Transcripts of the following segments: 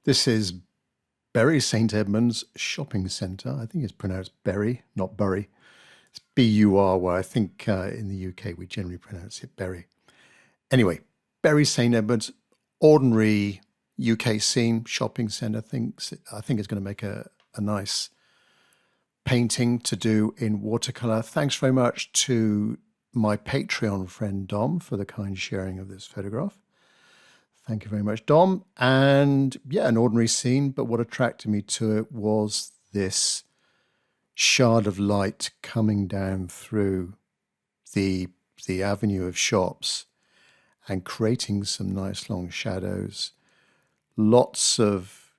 This is Bury St Edmunds Shopping Centre. I think it's pronounced Bury, not Bury. It's B-U-R-Y. I think in the UK we generally pronounce it Bury. Anyway, Bury St Edmunds, ordinary UK scene, shopping centre. I think it's going to make a nice painting to do in watercolour. Thanks very much to my Patreon friend Dom for the kind sharing of this photograph. Thank you very much, Dom. And yeah, an ordinary scene, but what attracted me to it was this shard of light coming down through the avenue of shops and creating some nice long shadows. Lots of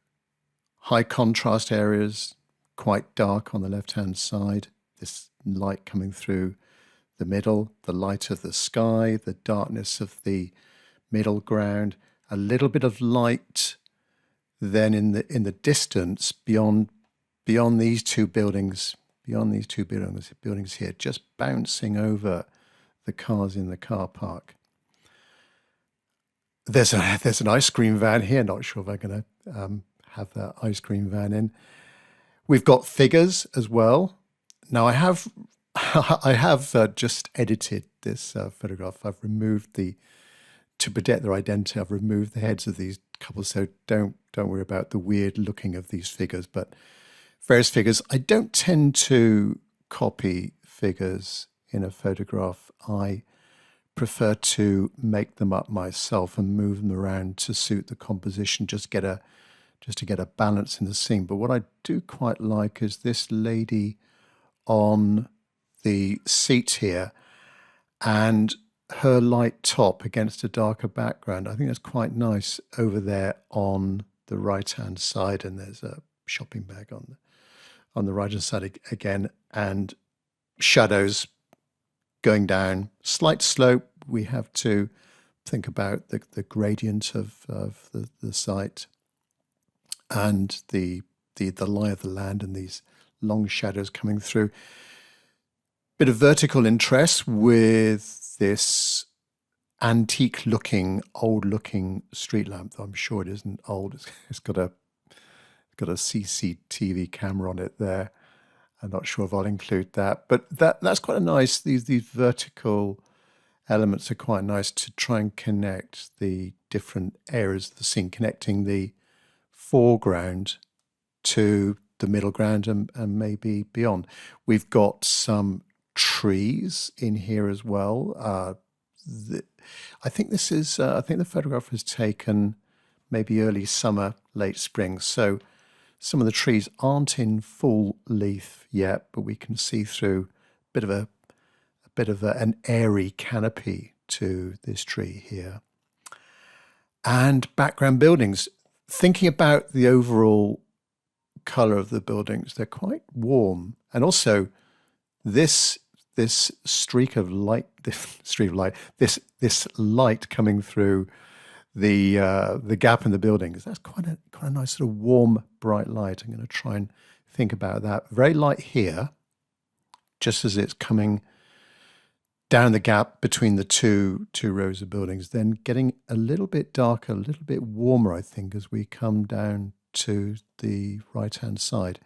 high contrast areas, quite dark on the left-hand side. This light coming through the middle, the light of the sky, the darkness of the middle ground. A little bit of light then in the distance beyond these two buildings, buildings here, just bouncing over the cars in the car park. There's an ice cream van here. Not sure if I'm going to have that ice cream van in. We've got figures as well. Now I have just edited this photograph. I've removed to protect their identity, I've removed the heads of these couples, so don't worry about the weird looking of these figures, but various figures. I don't tend to copy figures in a photograph. I prefer to make them up myself and move them around to suit the composition, just to get a balance in the scene. But what I do quite like is this lady on the seat here and her light top against a darker background. I think that's quite nice over there on the right-hand side, and there's a shopping bag on the right-hand side again, and shadows going down, slight slope. We have to think about the gradient of the site and the lie of the land and these long shadows coming through. Bit of vertical interest with this antique-looking, old-looking street lamp. Though I'm sure it isn't old. It's got a CCTV camera on it there. I'm not sure if I'll include that, but that's quite a nice. These vertical elements are quite nice to try and connect the different areas of the scene, connecting the foreground to the middle ground and maybe beyond. We've got some trees in here as well. I think the photograph was taken maybe early summer, late spring. So some of the trees aren't in full leaf yet, but we can see through a bit of an airy canopy to this tree here. And background buildings. Thinking about the overall color of the buildings, they're quite warm, and also this streak of light, this light coming through the gap in the buildings. That's quite a nice sort of warm, bright light. I'm going to try and think about that. Very light here, just as it's coming down the gap between the two rows of buildings. Then getting a little bit darker, a little bit warmer, I think, as we come down to the right-hand side.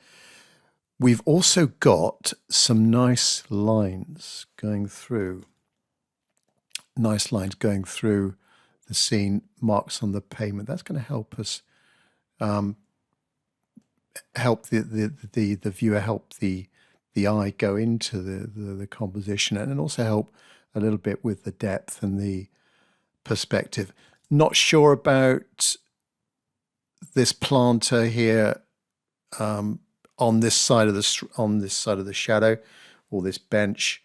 We've also got some nice lines going through. Nice lines going through the scene, marks on the pavement. That's going to help us help the viewer, help the eye go into the composition, and then also help a little bit with the depth and the perspective. Not sure about this planter here on this side of the shadow, or this bench.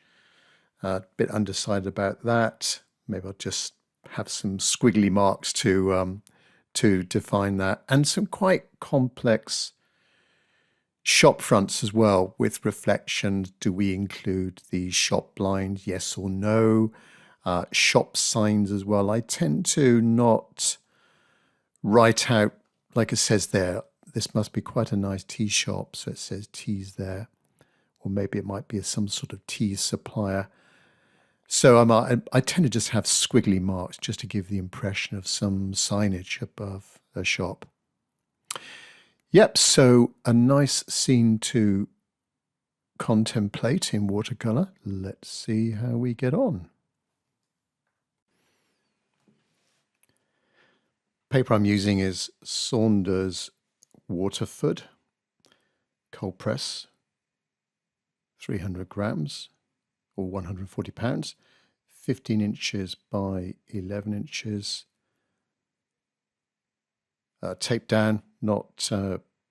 A bit undecided about that. Maybe I'll just have some squiggly marks to define that, and some quite complex shop fronts as well with reflections. Do we include the shop blinds? Yes or no? Shop signs as well. I tend to not write out, like it says there, this must be quite a nice tea shop, so it says teas there, or maybe it might be some sort of tea supplier. So I tend to just have squiggly marks just to give the impression of some signage above a shop. Yep, so a nice scene to contemplate in watercolor. Let's see how we get on. Paper I'm using is Saunders Waterford cold press, 300 grams or 140 pounds, 15 inches by 11 inches. Taped down, not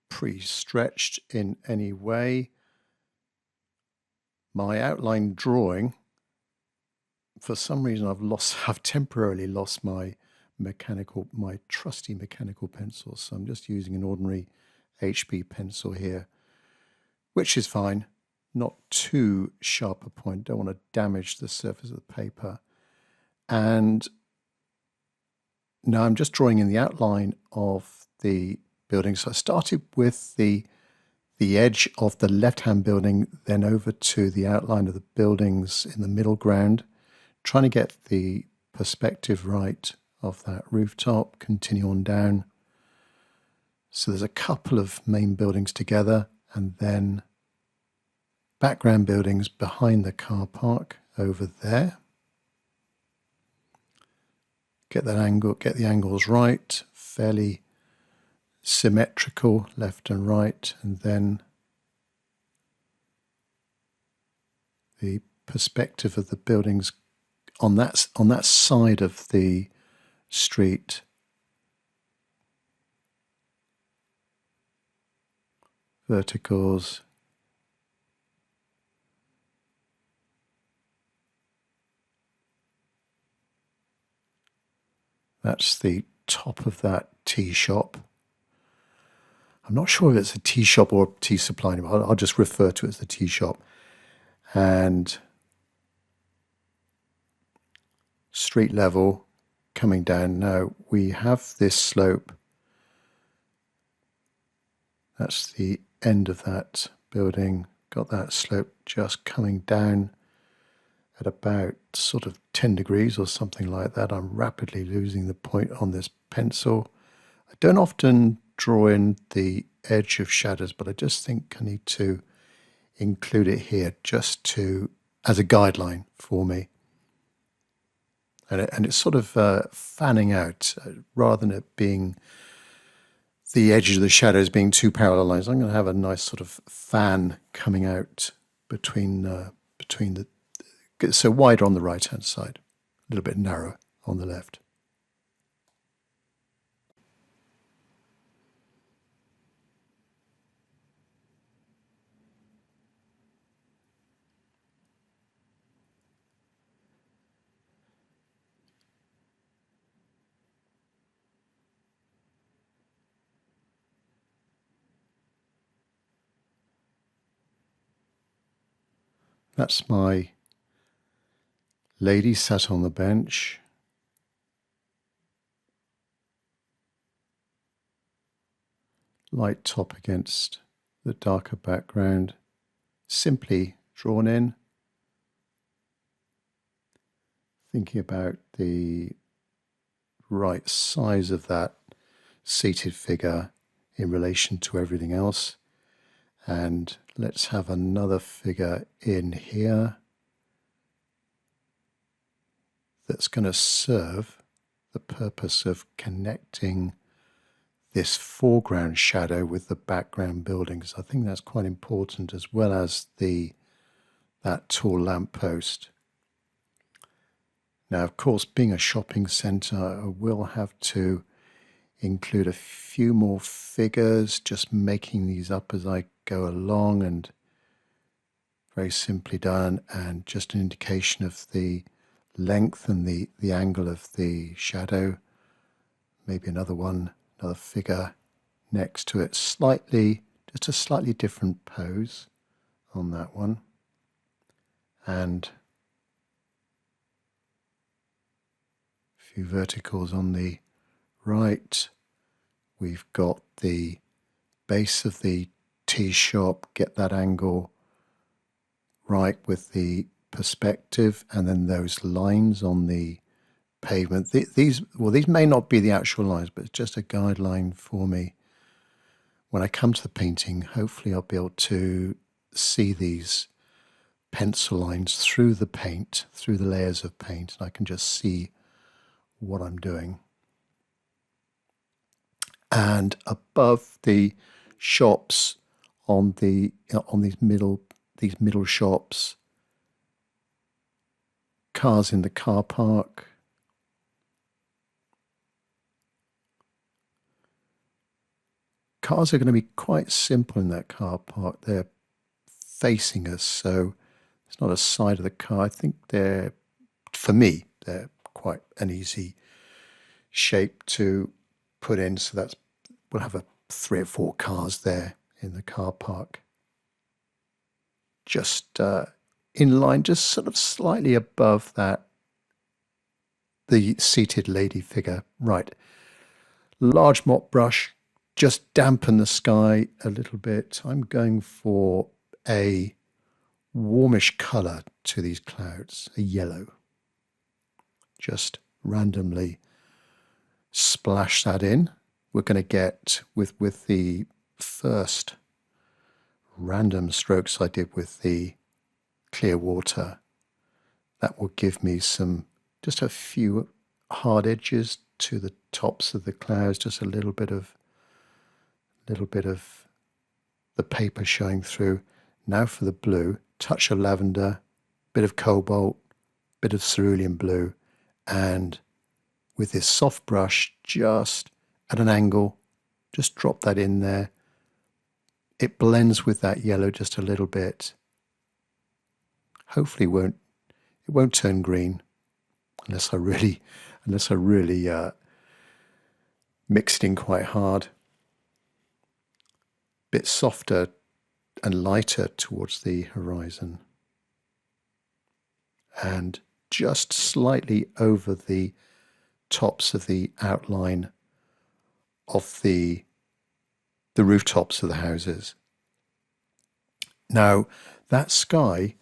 pre-stretched in any way. My outline drawing, for some reason I've temporarily lost my trusty mechanical pencil, so I'm just using an ordinary HB pencil here, which is fine, not too sharp a point, don't want to damage the surface of the paper. And now I'm just drawing in the outline of the building. So I started with the edge of the left-hand building, then over to the outline of the buildings in the middle ground, trying to get the perspective right of that rooftop, continue on down. So there's a couple of main buildings together, and then background buildings behind the car park over there. Get that angle, get the angles right, fairly symmetrical left and right, and then the perspective of the buildings on that side of the street. Verticals. That's the top of that tea shop. I'm not sure if it's a tea shop or a tea supply anymore. I'll just refer to it as the tea shop. And street level coming down. Now we have this slope. That's the end of that building. Got that slope just coming down at about sort of 10 degrees or something like that. I'm rapidly losing the point on this pencil. I don't often draw in the edge of shadows, but I just think I need to include it here just as a guideline for me. And it's sort of fanning out rather than it being the edges of the shadows being two parallel lines. I'm going to have a nice sort of fan coming out between the so wider on the right hand side, a little bit narrower on the left. That's my lady sat on the bench. Light top against the darker background, simply drawn in. Thinking about the right size of that seated figure in relation to everything else. And let's have another figure in here that's going to serve the purpose of connecting this foreground shadow with the background buildings. I think that's quite important, as well as that tall lamppost. Now, of course, being a shopping centre, I will have to include a few more figures, just making these up as I go along, and very simply done, and just an indication of the length and the angle of the shadow. Maybe another figure next to it, just a slightly different pose on that one. And a few verticals on the right. We've got the base of the tea shop, get that angle right with the perspective, and then those lines on the pavement. These may not be the actual lines, but it's just a guideline for me. when I come to the painting, hopefully I'll be able to see these pencil lines through the paint, through the layers of paint, and I can just see what I'm doing. And above the shops on these middle shops, cars in the car park, cars are going to be quite simple in that car park. They're facing us, so it's not a side of the car. I think for me, they're quite an easy shape to put in. So we'll have 3 or 4 cars there in the car park. Just in line, just sort of slightly above that, the seated lady figure. Right. Large mop brush, just dampen the sky a little bit. I'm going for a warmish colour to these clouds, a yellow. Just randomly splash that in. We're going to get, with the first random strokes I did with the clear water, that will give me just a few hard edges to the tops of the clouds, just a little bit of the paper showing through. Now for the blue, touch of lavender, bit of cobalt, bit of cerulean blue, and with this soft brush, just at an angle, just drop that in there. It blends with that yellow just a little bit. Hopefully it won't turn green unless I really mix it in quite hard. Bit softer and lighter towards the horizon, and just slightly over the tops of the outline of the rooftops of the houses. Now, that sky,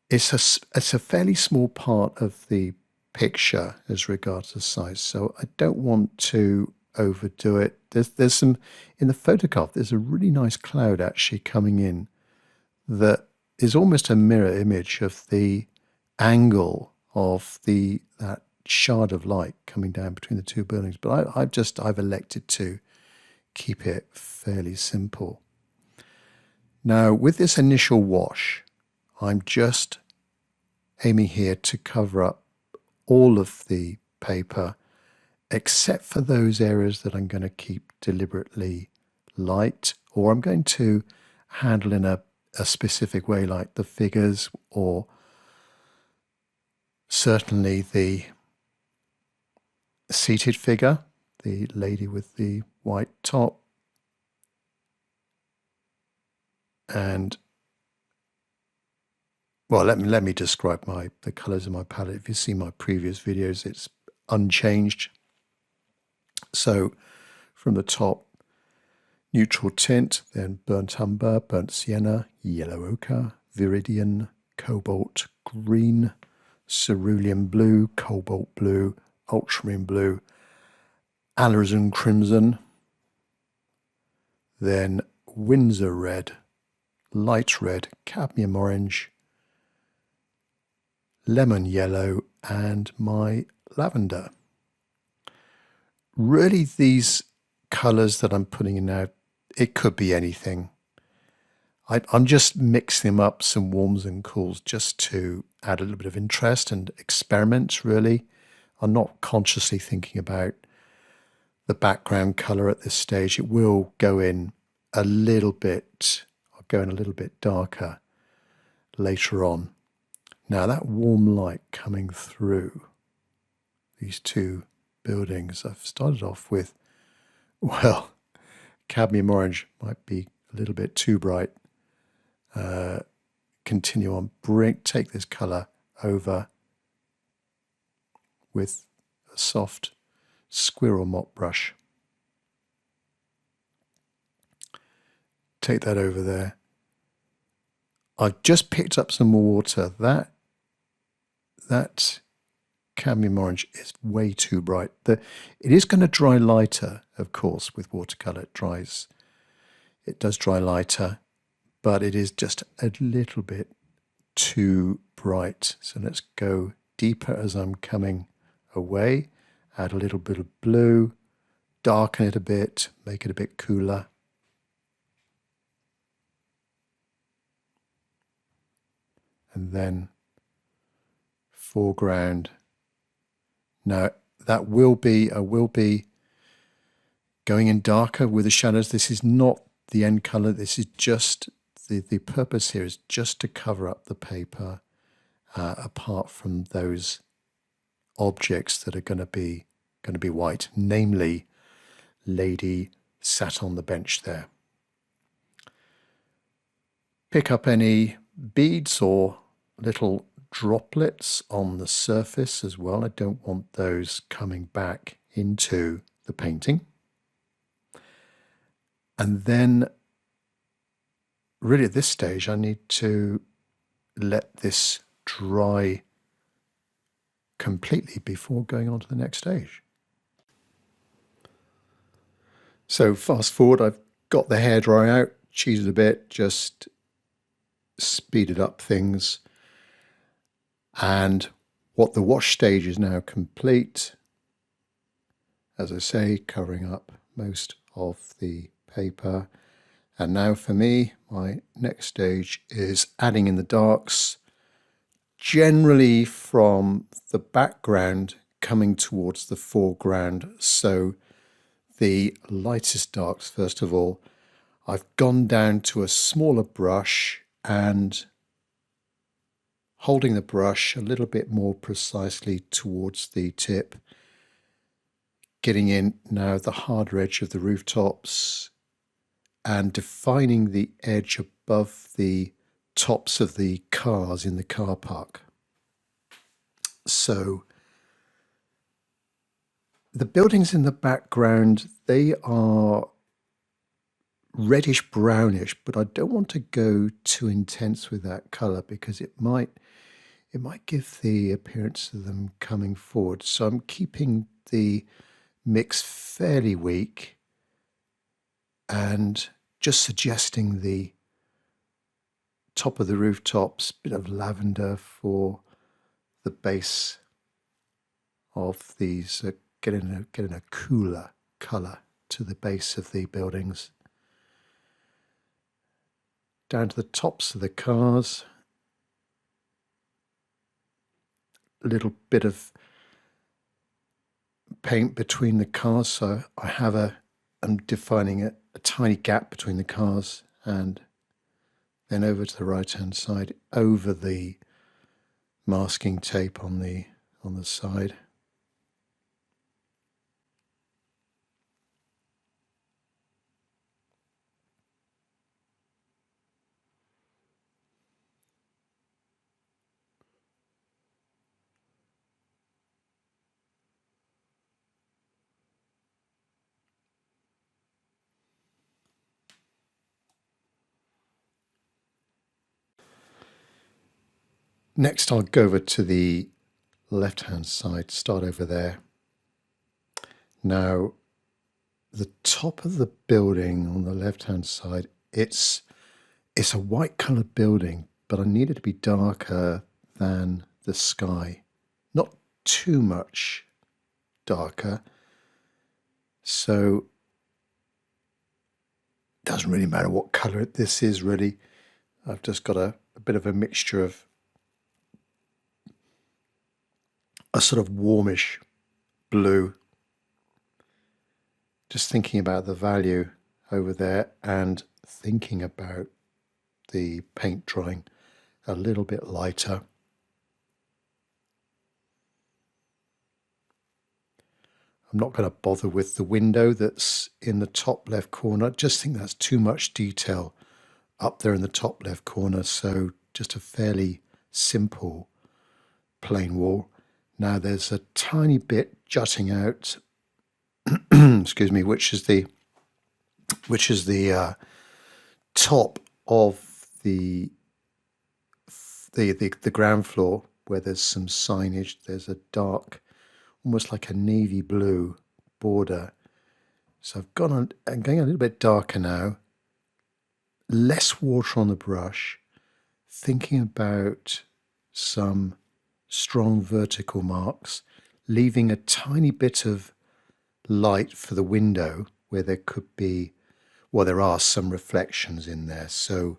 it's a fairly small part of the picture as regards the size, so I don't want to overdo it. There's some in the photograph. There's a really nice cloud actually coming in that is almost a mirror image of the angle of that shard of light coming down between the 2 buildings. But I've elected to keep it fairly simple. Now, with this initial wash, I'm just aiming here to cover up all of the paper, except for those areas that I'm going to keep deliberately light, or I'm going to handle in a specific way, like the figures, or certainly the seated figure, the lady with the white top. And well, let me describe the colors in my palette. If you see my previous videos, it's unchanged. So from the top, neutral tint, then burnt umber, burnt sienna, yellow ochre, viridian, cobalt, green, cerulean blue, cobalt blue, ultramarine blue, alizarin crimson, then Windsor red, light red, cadmium orange, lemon yellow, and my lavender. Really, these colours that I'm putting in now, it could be anything. I'm just mixing them up, some warms and cools, just to add a little bit of interest and experiment, really. I'm not consciously thinking about the background colour at this stage. It will go in a little bit, I'll go in a little bit darker later on. Now, that warm light coming through these 2 buildings, I've started off with, well, cadmium orange might be a little bit too bright. Continue on, take this colour over with a soft squirrel mop brush. Take that over there. I've just picked up some more water. That cadmium orange is way too bright. It is going to dry lighter, of course, with watercolor. It does dry lighter, but it is just a little bit too bright. So let's go deeper as I'm coming away. Add a little bit of blue, darken it a bit, make it a bit cooler. And then foreground. Now I will be going in darker with the shadows. This is not the end color. This is just the purpose here is just to cover up the paper, apart from those objects that are going to be white, namely lady sat on the bench there. Pick up any beads or little droplets on the surface as well. I don't want those coming back into the painting. And then really at this stage I need to let this dry completely before going on to the next stage. So fast forward, I've got the hairdryer out, cheated a bit, just speeded up things. And what the wash stage is now complete. As I say, covering up most of the paper. And now for me, my next stage is adding in the darks, generally from the background coming towards the foreground. So the lightest darks, first of all, I've gone down to a smaller brush and holding the brush a little bit more precisely towards the tip, getting in now the harder edge of the rooftops and defining the edge above the tops of the cars in the car park. So the buildings in the background, they are reddish brownish, but I don't want to go too intense with that color because it might give the appearance of them coming forward. So I'm keeping the mix fairly weak and just suggesting the top of the rooftops, bit of lavender for the base of these, getting a cooler color to the base of the buildings. Down to the tops of the cars, a little bit of paint between the cars, so I'm defining a tiny gap between the cars, and then over to the right hand side, over the masking tape on the side. Next, I'll go over to the left-hand side, start over there. Now, the top of the building on the left-hand side, it's a white-coloured building, but I need it to be darker than the sky. Not too much darker. So, it doesn't really matter what colour this is, really. I've just got a bit of a mixture of a sort of warmish blue. Just thinking about the value over there and thinking about the paint drying a little bit lighter. I'm not going to bother with the window that's in the top left corner. I just think that's too much detail up there in the top left corner. So just a fairly simple plain wall. Now there's a tiny bit jutting out, excuse me, which is the top of the ground floor where there's some signage, there's a dark, almost like a navy blue border. So I'm going a little bit darker now, less water on the brush, thinking about some strong vertical marks, leaving a tiny bit of light for the window where there could be, well, there are some reflections in there. So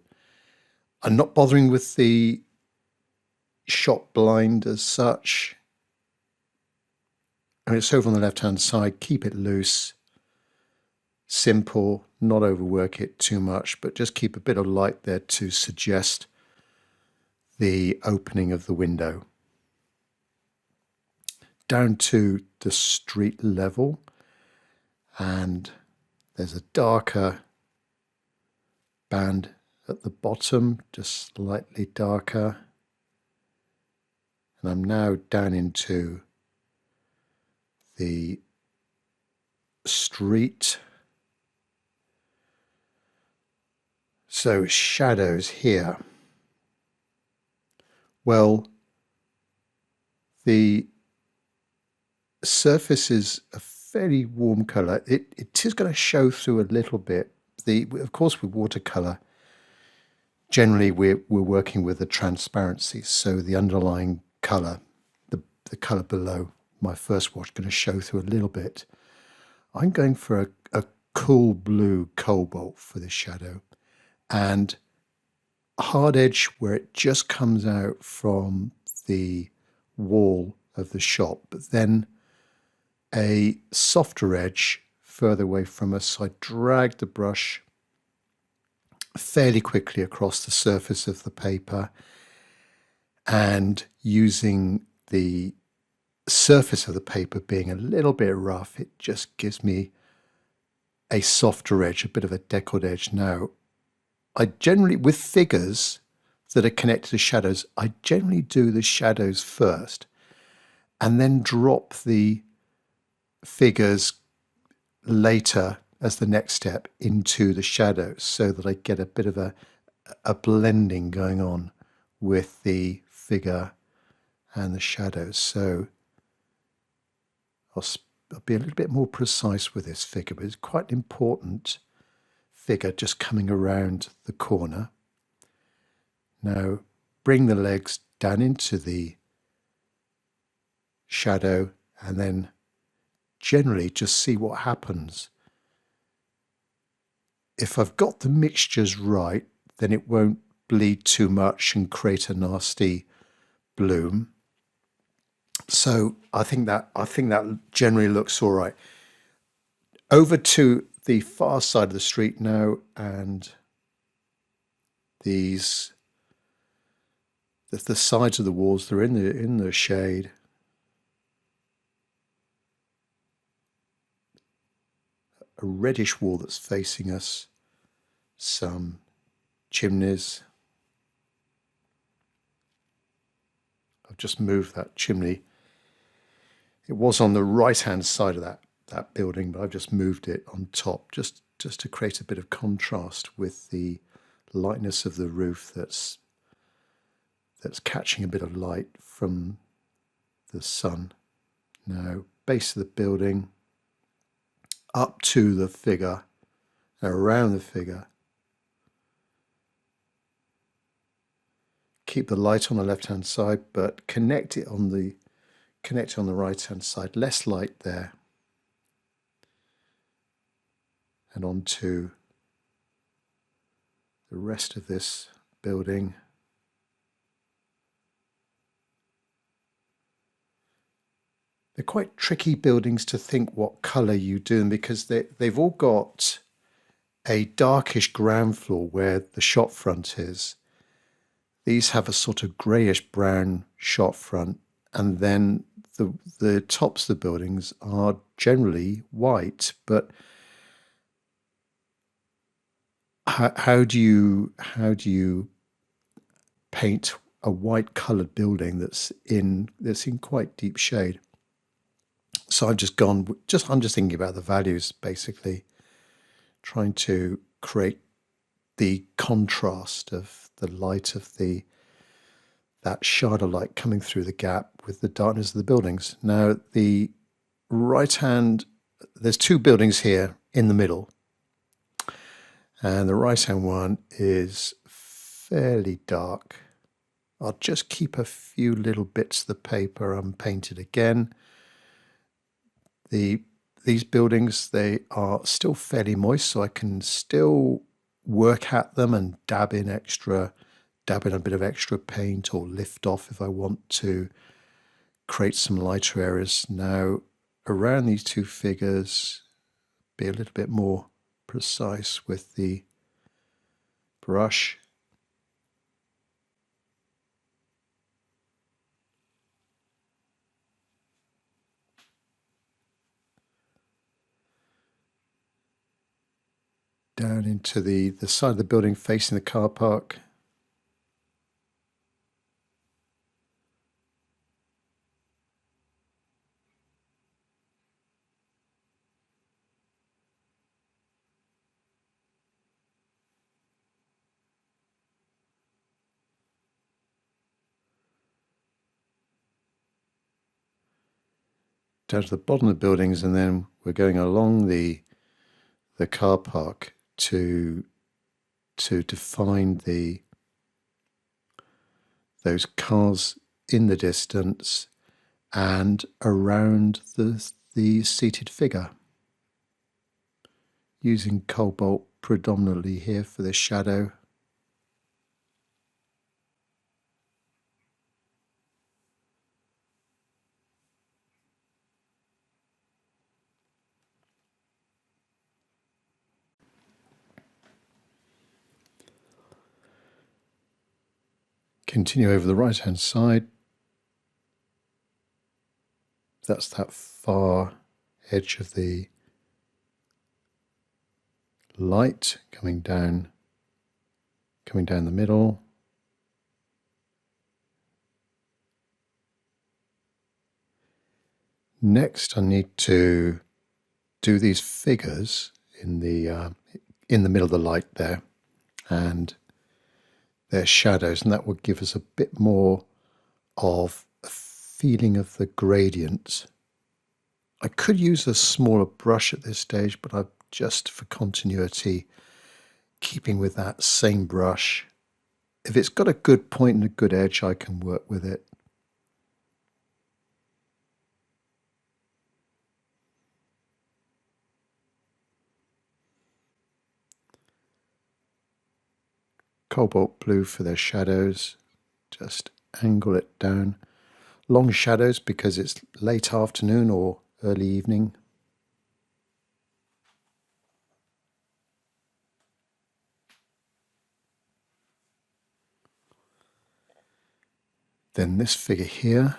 I'm not bothering with the shop blind as such. And it's over on the left-hand side. Keep it loose, simple, not overwork it too much, but just keep a bit of light there to suggest the opening of the window. Down to the street level, and there's a darker band at the bottom, just slightly darker. And I'm now down into the street. So shadows here. Well, the surface is a fairly warm colour. It is going to show through a little bit. Of course, with watercolour, generally we're working with a transparency, so the underlying colour, the colour below my first wash, is going to show through a little bit. I'm going for a cool blue cobalt for this shadow, and hard edge where it just comes out from the wall of the shop, but then a softer edge further away from us. So I drag the brush fairly quickly across the surface of the paper, and using the surface of the paper being a little bit rough, it just gives me a softer edge, a bit of a deckled edge. Now, I generally, with figures that are connected to shadows, I generally do the shadows first and then drop the figures later as the next step into the shadows, so that I get a bit of a blending going on with the figure and the shadows. So I'll be a little bit more precise with this figure, but it's quite an important figure just coming around the corner. Now bring the legs down into the shadow and then generally just see what happens. If I've got the mixtures right, then it won't bleed too much and create a nasty bloom. So I think that generally looks all right. Over to the far side of the street now, and the sides of the walls, they're in the shade. A reddish wall that's facing us, some chimneys. I've just moved that chimney. It was on the right hand side of that building, but I've just moved it on top just to create a bit of contrast with the lightness of the roof that's catching a bit of light from the sun. Now, base of the building, up to the figure, around the figure. Keep the light on the left-hand side, but connect it on the right-hand side. Less light there. And onto the rest of this building. They're quite tricky buildings to think what colour you do, because they've all got a darkish ground floor where the shop front is. These have a sort of greyish brown shop front, and then the tops of the buildings are generally white. But how do you paint a white coloured building that's in quite deep shade? So I've just I'm just thinking about the values, basically, trying to create the contrast of the light of the that shard of light coming through the gap with the darkness of the buildings. Now, the right hand, there's two buildings here in the middle, and the right hand one is fairly dark. I'll just keep a few little bits of the paper unpainted again. These buildings, they are still fairly moist, so I can still work at them and dab in a bit of extra paint or lift off if I want to create some lighter areas. Now, around these two figures, be a little bit more precise with the brush. Down into the side of the building facing the car park. Down to the bottom of the buildings, and then we're going along the car park to define those cars in the distance and around the seated figure. Using cobalt predominantly here for the shadow. Continue over the right hand side. That's that far edge of the light coming down the middle. Next, I need to do these figures in the middle of the light there, and their shadows, and that will give us a bit more of a feeling of the gradient. I could use a smaller brush at this stage, but I've just for continuity, keeping with that same brush. If it's got a good point and a good edge, I can work with it. Cobalt blue for their shadows, just angle it down. Long shadows because it's late afternoon or early evening. Then this figure here,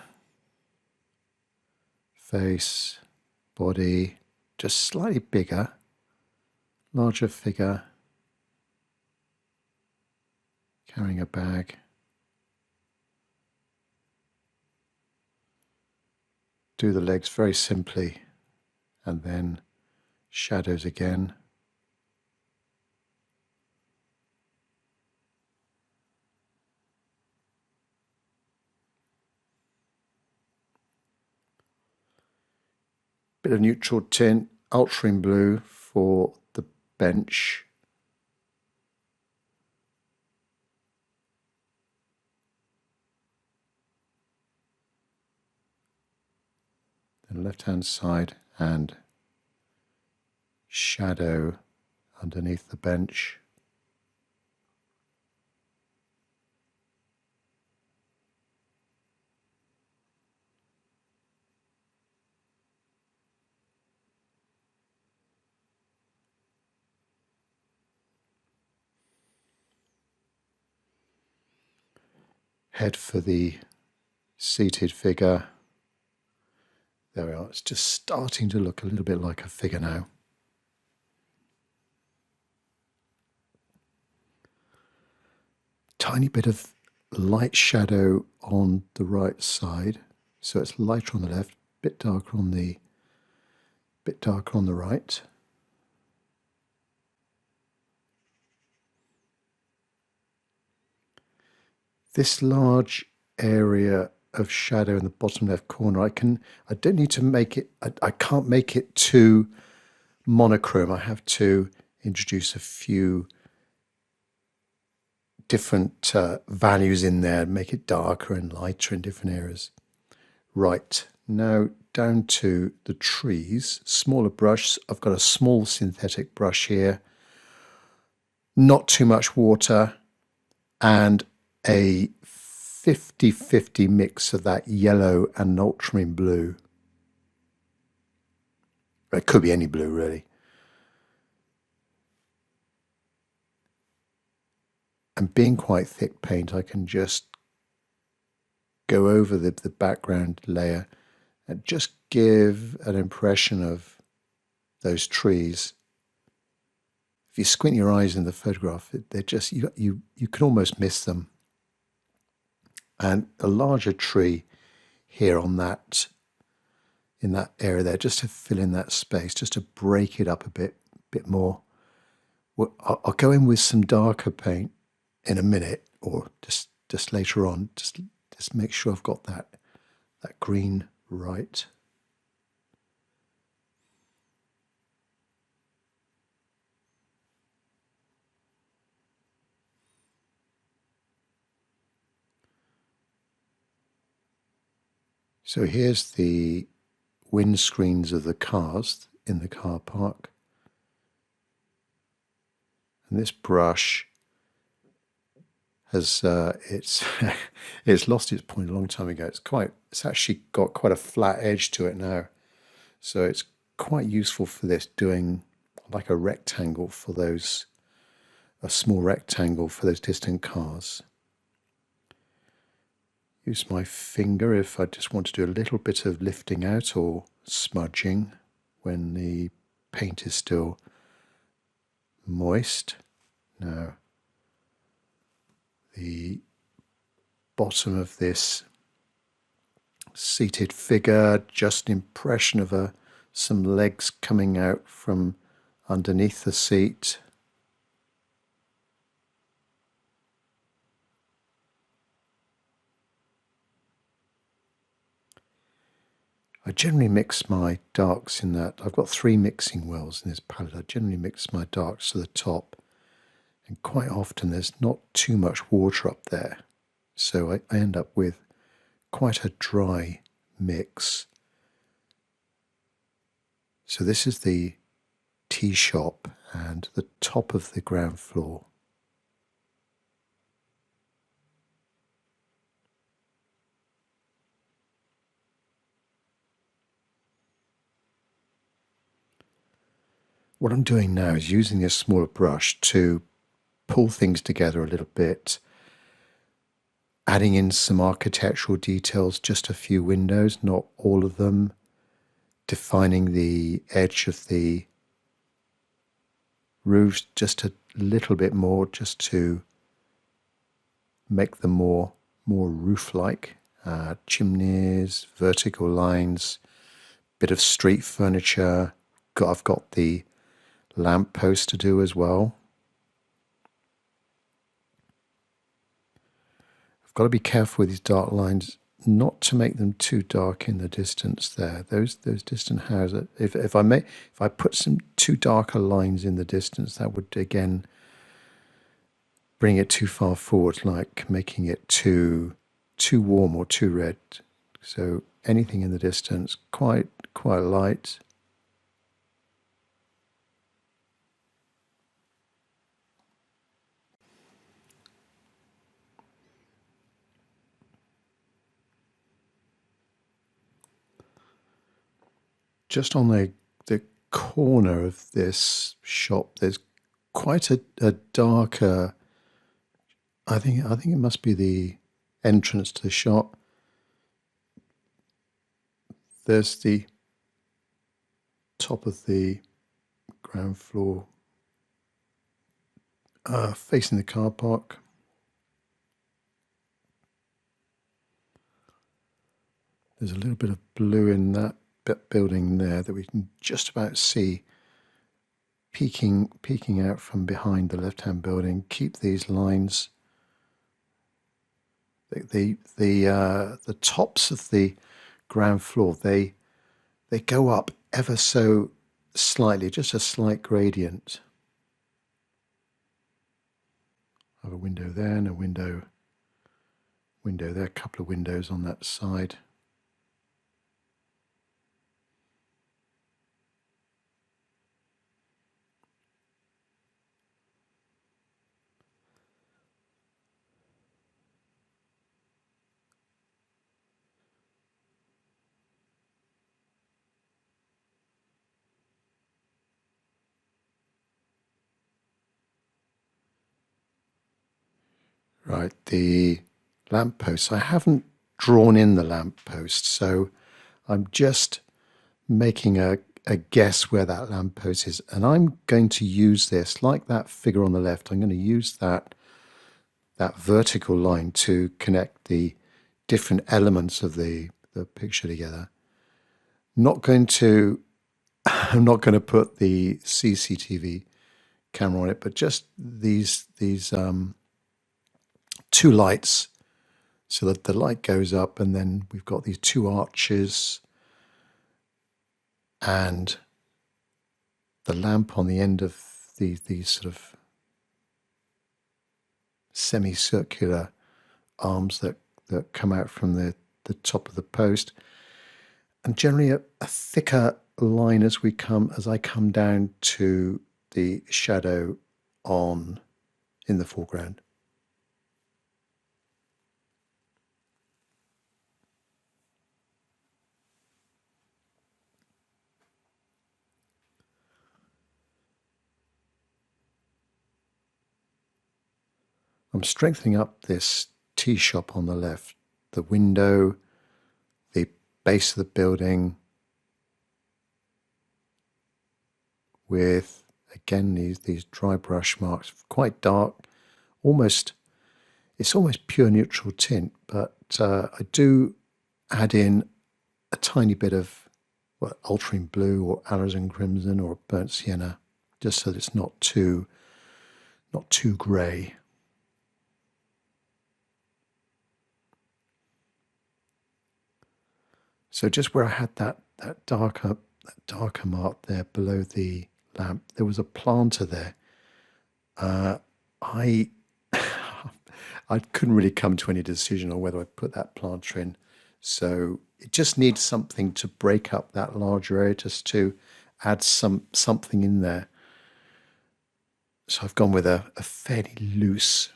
face, body, just slightly bigger, larger figure, carrying a bag. Do the legs very simply, and then shadows again. Bit of neutral tint, ultramarine blue for the bench. Then left hand side and shadow underneath the bench. Head for the seated figure. There we are. It's just starting to look a little bit like a figure now. Tiny bit of light shadow on the right side, so it's lighter on the left, bit darker on the right. This large area of shadow in the bottom left corner. I don't need to make it, I can't make it too monochrome. I have to introduce a few different values in there, make it darker and lighter in different areas. Right, now down to the trees, smaller brush. I've got a small synthetic brush here, not too much water, and a 50-50 mix of that yellow and ultramarine blue. It could be any blue, really. And being quite thick paint, I can just go over the background layer and just give an impression of those trees. If you squint your eyes in the photograph, they're just, you can almost miss them. And a larger tree here on that, in that area there, just to fill in that space, just to break it up a bit more. Well, I'll go in with some darker paint in a minute, or just later on. Just make sure I've got that green right. So here's the windscreens of the cars in the car park. And this brush has it's lost its point a long time ago. It's actually got quite a flat edge to it now. So it's quite useful for this, doing like a rectangle for those, a small rectangle for those distant cars. Use my finger if I just want to do a little bit of lifting out or smudging when the paint is still moist. Now, the bottom of this seated figure, just an impression of some legs coming out from underneath the seat. I generally mix my darks in that. I've got 3 mixing wells in this palette. I generally mix my darks to the top, and quite often there's not too much water up there. So I end up with quite a dry mix. So this is the tea shop and the top of the ground floor. What I'm doing now is using this smaller brush to pull things together a little bit, adding in some architectural details, just a few windows, not all of them, defining the edge of the roofs just a little bit more, just to make them more roof-like. Chimneys, vertical lines, bit of street furniture. I've got the lamp post to do as well. I've got to be careful with these dark lines not to make them too dark in the distance there. Those distant houses, if I put some too darker lines in the distance, that would again bring it too far forward, like making it too warm or too red. So anything in the distance, quite light. Just on the corner of this shop, there's quite a darker, I think it must be the entrance to the shop. There's the top of the ground floor facing the car park. There's a little bit of blue in that building there that we can just about see peeking out from behind the left-hand building. Keep these lines. the tops of the ground floor, they go up ever so slightly, just a slight gradient. I have a window there and a window there, a couple of windows on that side. Right, the lamppost. I haven't drawn in the lamppost, so I'm just making a guess where that lamppost is. And I'm going to use this, like that figure on the left, I'm going to use that vertical line to connect the different elements of the picture together. Not going to, I'm not going to put the CCTV camera on it, but just these two lights, so that the light goes up and then we've got these two arches and the lamp on the end of these sort of semicircular arms that come out from the top of the post, and generally a thicker line as I come down to the shadow in the foreground. I'm strengthening up this tea shop on the left, the window, the base of the building, with again these dry brush marks, quite dark, it's almost pure neutral tint, but I do add in a tiny bit of ultramarine blue or alizarin crimson or burnt sienna, just so that it's not too grey. So just where I had that darker mark there below the lamp, there was a planter there. I couldn't really come to any decision on whether I put that planter in. So it just needs something to break up that larger area, just to add something in there. So I've gone with a fairly loose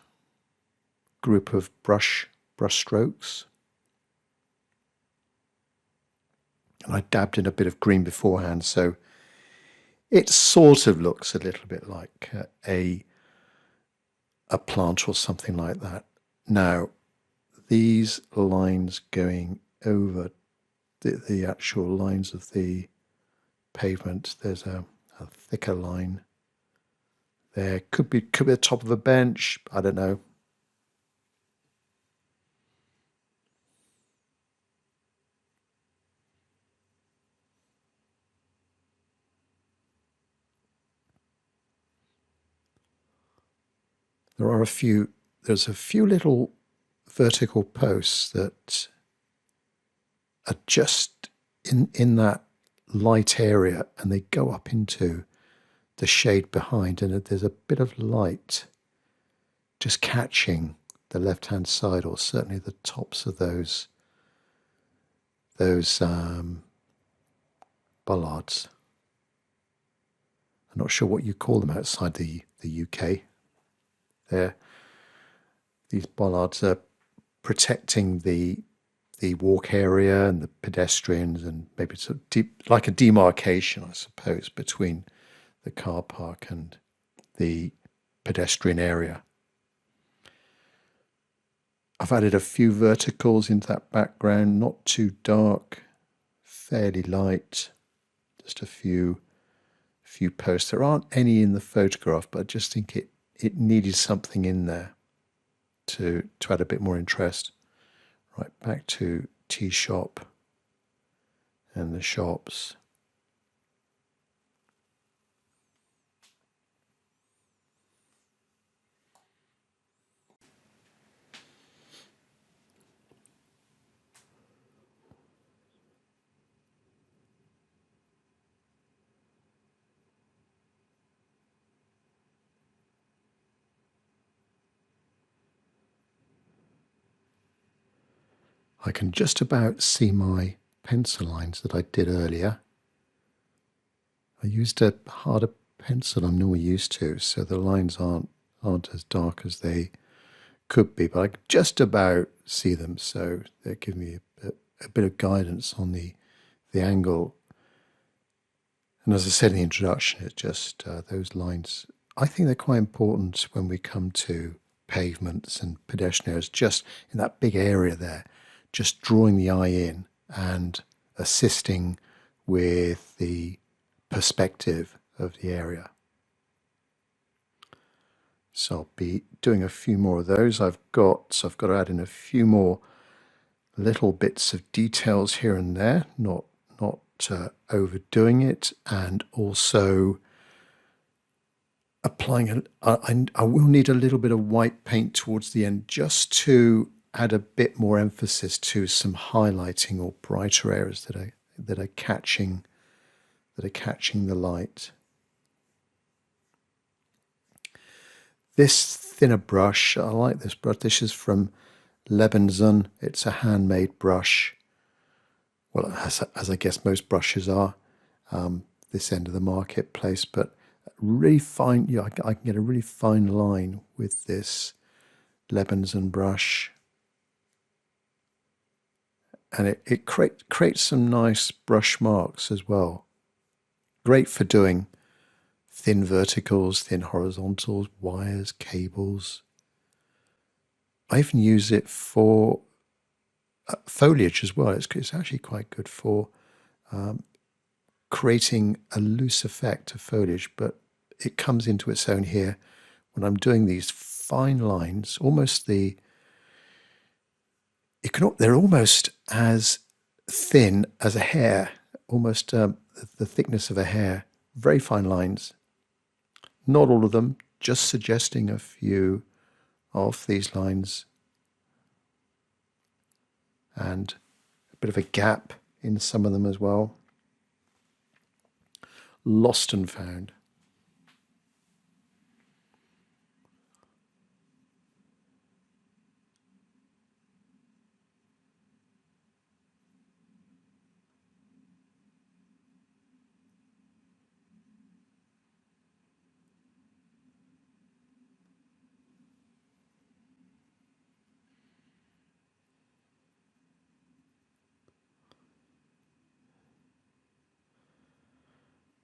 group of brush strokes. And I dabbed in a bit of green beforehand, so it sort of looks a little bit like a plant or something like that. Now, these lines going over the actual lines of the pavement, there's a thicker line there. Could be the top of a bench, I don't know. There's a few little vertical posts that are just in that light area, and they go up into the shade behind, and there's a bit of light just catching the left-hand side, or certainly the tops of those bollards. I'm not sure what you call them outside the UK. These bollards are protecting the walk area and the pedestrians, and maybe it's like a demarcation, I suppose, between the car park and the pedestrian area. I've added a few verticals into that background, not too dark, fairly light, just a few posts. There aren't any in the photograph, but I just think it needed something in there to add a bit more interest. Right, back to tea shop and the shops. I can just about see my pencil lines that I did earlier. I used a harder pencil I'm normally used to, so the lines aren't as dark as they could be, but I can just about see them, so they give me a bit of guidance on the angle. And as I said in the introduction, it's just those lines, I think they're quite important when we come to pavements and pedestrian areas, just in that big area there, just drawing the eye in and assisting with the perspective of the area. So I'll be doing a few more of those. I've got to add in a few more little bits of details here and there, not overdoing it, and also applying I will need a little bit of white paint towards the end, just to add a bit more emphasis to some highlighting or brighter areas that are catching the light. This thinner brush, I like this brush. This is from Edmunds. It's a handmade brush. Well, as I guess most brushes are, this end of the marketplace, but really fine. Yeah, I can get a really fine line with this Edmunds brush, and it creates some nice brush marks as well. Great for doing thin verticals, thin horizontals, wires, cables. I even use it for foliage as well. It's actually quite good for creating a loose effect of foliage, but it comes into its own here when I'm doing these fine lines. They're almost as thin as a hair, almost the thickness of a hair. Very fine lines. Not all of them, just suggesting a few of these lines, and a bit of a gap in some of them as well. Lost and found.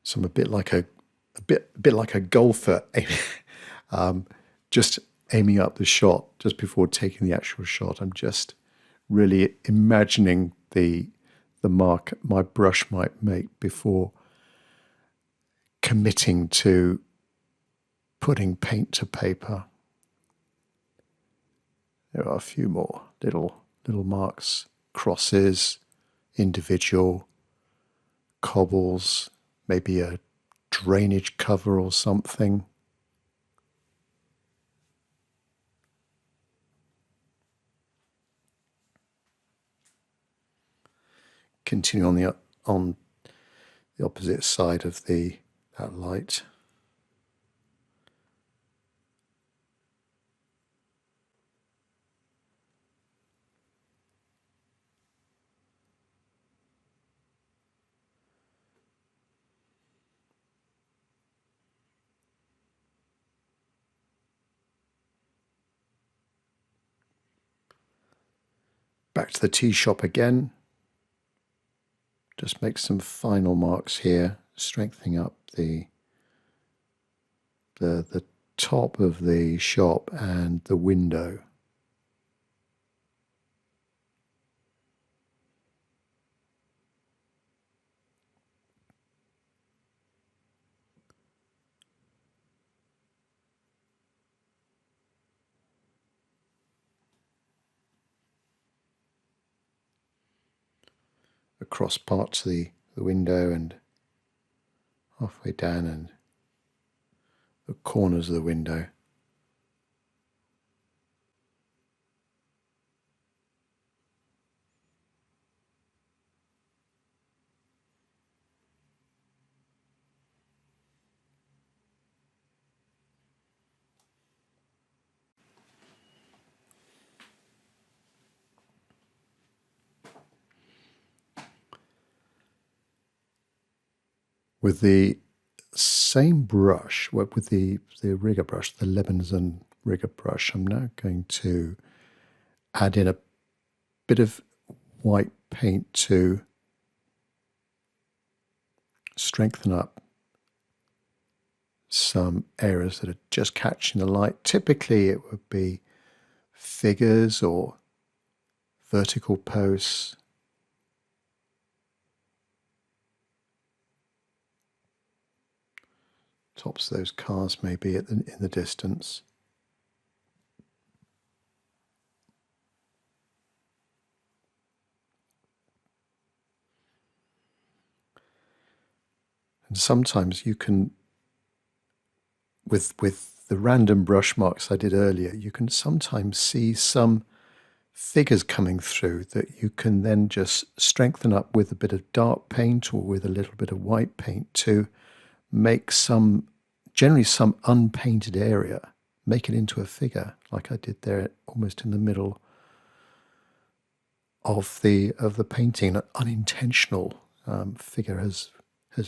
So I'm a bit like a golfer, just aiming up the shot just before taking the actual shot. I'm just really imagining the mark my brush might make before committing to putting paint to paper. There are a few more little marks, crosses, individual cobbles, maybe a drainage cover or something. Continue on the opposite side of that light. Back to the tea shop again. Just make some final marks here, strengthening up the top of the shop and the window. Across parts of the window and halfway down and the corners of the window. With the same brush, with the rigger brush, the Edmunds rigger brush, I'm now going to add in a bit of white paint to strengthen up some areas that are just catching the light. Typically it would be figures or vertical posts. Tops of those cars maybe in the distance. And sometimes you can, with the random brush marks I did earlier, you can sometimes see some figures coming through that you can then just strengthen up with a bit of dark paint or with a little bit of white paint to make generally some unpainted area, make it into a figure, like I did there almost in the middle of the painting. An unintentional figure has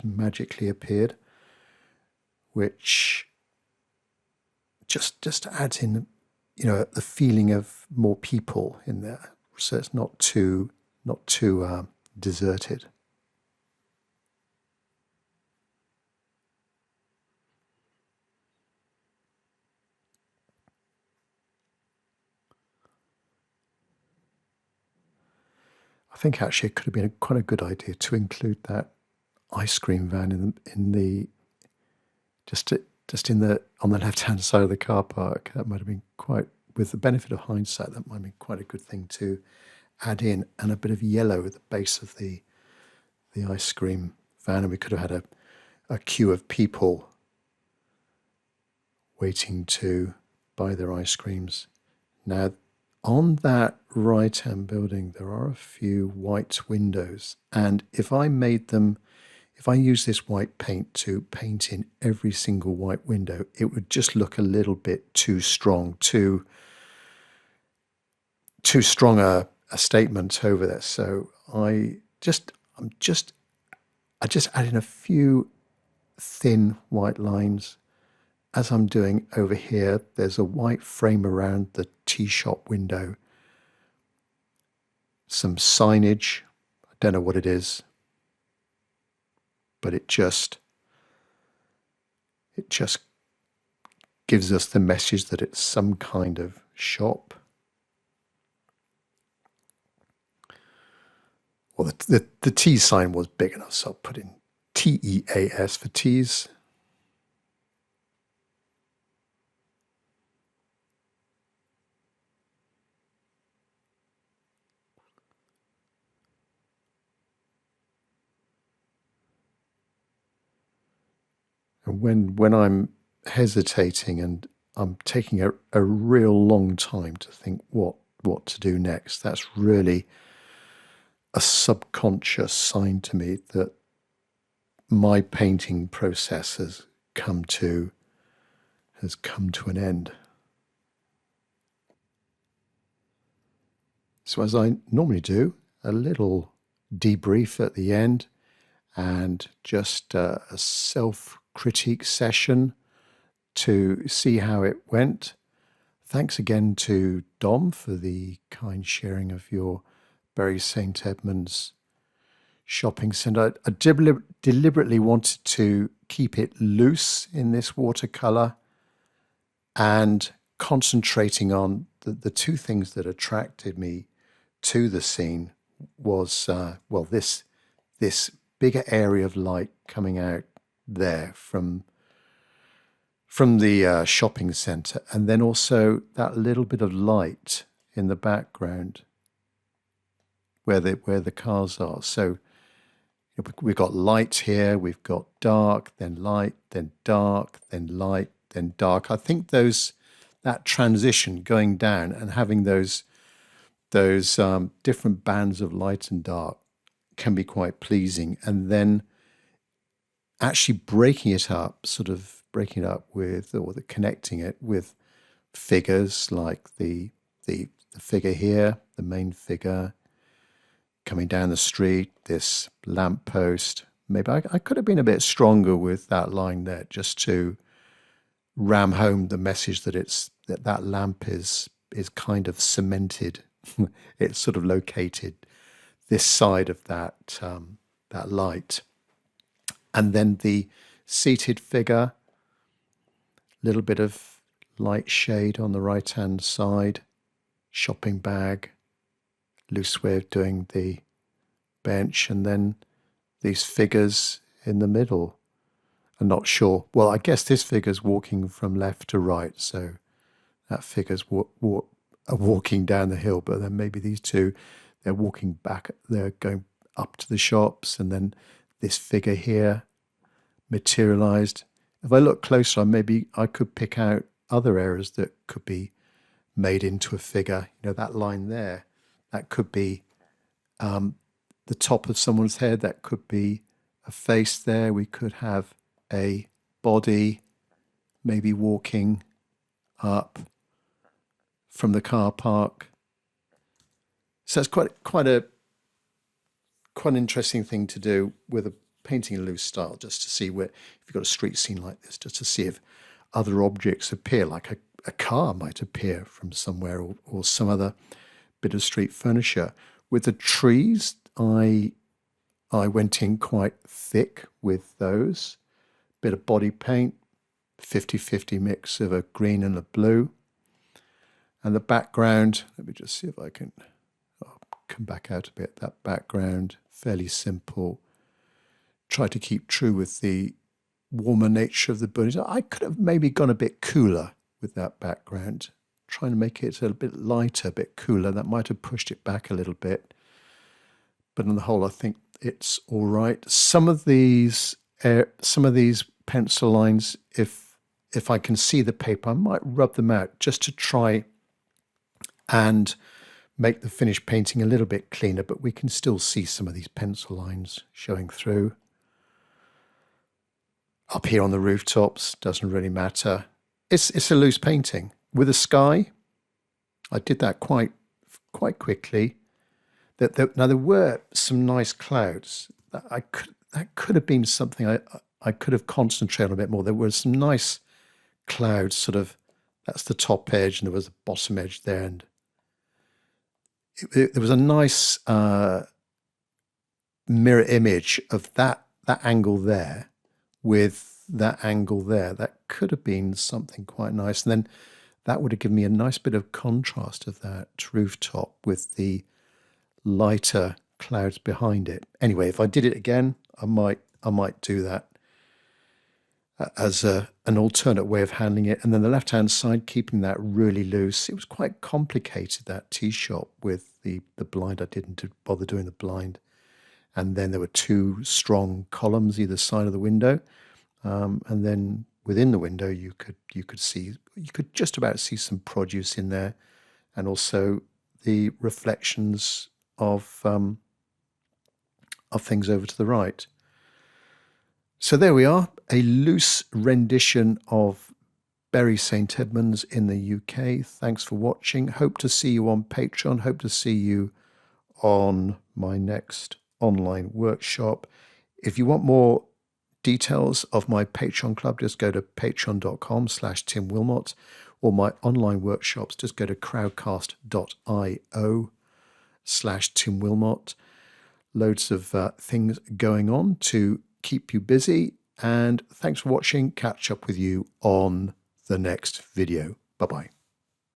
magically appeared, which just adds in, the feeling of more people in there, so it's not too deserted. I think actually it could have been quite a good idea to include that ice cream van on the left-hand side of the car park. That might have been quite, with the benefit of hindsight, that might have been quite a good thing to add in, and a bit of yellow at the base of the ice cream van, and we could have had a queue of people waiting to buy their ice creams. Now, on that right-hand building, there are a few white windows, and if I use this white paint to paint in every single white window, it would just look a little bit too strong, too strong a statement over there. So I just add in a few thin white lines. As I'm doing over here, there's a white frame around the tea shop window. Some signage, I don't know what it is, but it just gives us the message that it's some kind of shop. Well, the T sign was big enough, so I'll put in TEAS for teas. And when I'm hesitating and I'm taking a real long time to think what to do next, that's really a subconscious sign to me that my painting process has come to an end. So as I normally do, a little debrief at the end, and just a self-critique session to see how it went. Thanks again to Dom for the kind sharing of your Bury St Edmunds shopping centre. I deliberately wanted to keep it loose in this watercolour and concentrating on the two things that attracted me to the scene was, this bigger area of light coming out there from the shopping centre, and then also that little bit of light in the background where the cars are. So we've got light here, we've got dark, then light, then dark, then light, then dark. I think that transition going down and having those different bands of light and dark can be quite pleasing, and then actually breaking it up with, or connecting it with figures like the figure here, the main figure coming down the street, this lamppost, maybe I could have been a bit stronger with that line there, just to ram home the message that that lamp is kind of cemented. It's sort of located this side of that that light. And then the seated figure, little bit of light shade on the right hand side, shopping bag, loose way of doing the bench, and then these figures in the middle. I'm not sure. Well, I guess this figure's walking from left to right, so that figure's walking down the hill, but then maybe these two, they're walking back, they're going up to the shops, and then this figure here materialized. If I look closer, maybe I could pick out other areas that could be made into a figure. You know, that line there, that could be the top of someone's head, that could be a face there. We could have a body maybe walking up from the car park. So it's quite an interesting thing to do with a painting a loose style, just to see where, if you've got a street scene like this, just to see if other objects appear, like a car might appear from somewhere, or some other bit of street furniture. With the trees, I went in quite thick with those. Bit of body paint, 50-50 mix of a green and a blue. And the background, let me just see if I can come back out a bit. That background, fairly simple. Try to keep true with the warmer nature of the buildings. I could have maybe gone a bit cooler with that background, trying to make it a bit lighter, a bit cooler. That might have pushed it back a little bit. But on the whole, I think it's all right. Some of these pencil lines, if I can see the paper, I might rub them out just to try and make the finished painting a little bit cleaner, but we can still see some of these pencil lines showing through. Up here on the rooftops, doesn't really matter. It's a loose painting. With the sky, I did that quite quickly. Now there were some nice clouds. That could have been something I could have concentrated on a bit more. There were some nice clouds, sort of, that's the top edge, and there was a bottom edge there, and there was a nice mirror image of that angle there with that angle there. That could have been something quite nice. And then that would have given me a nice bit of contrast of that rooftop with the lighter clouds behind it. Anyway, if I did it again, I might do that as an alternate way of handling it. And then the left-hand side, keeping that really loose. It was quite complicated, that tea shop, with the blind. I didn't bother doing the blind. And then there were two strong columns either side of the window. And then within the window, you could just about see some produce in there, and also the reflections of things over to the right. So there we are, a loose rendition of Bury St Edmunds in the UK. Thanks for watching. Hope to see you on Patreon. Hope to see you on my next online workshop. If you want more details of my Patreon club, just go to patreon.com/Tim Wilmot, or my online workshops, just go to crowdcast.io/Tim Wilmot. Loads of things going on to keep you busy, and thanks for watching. Catch up with you on the next video. Bye-bye.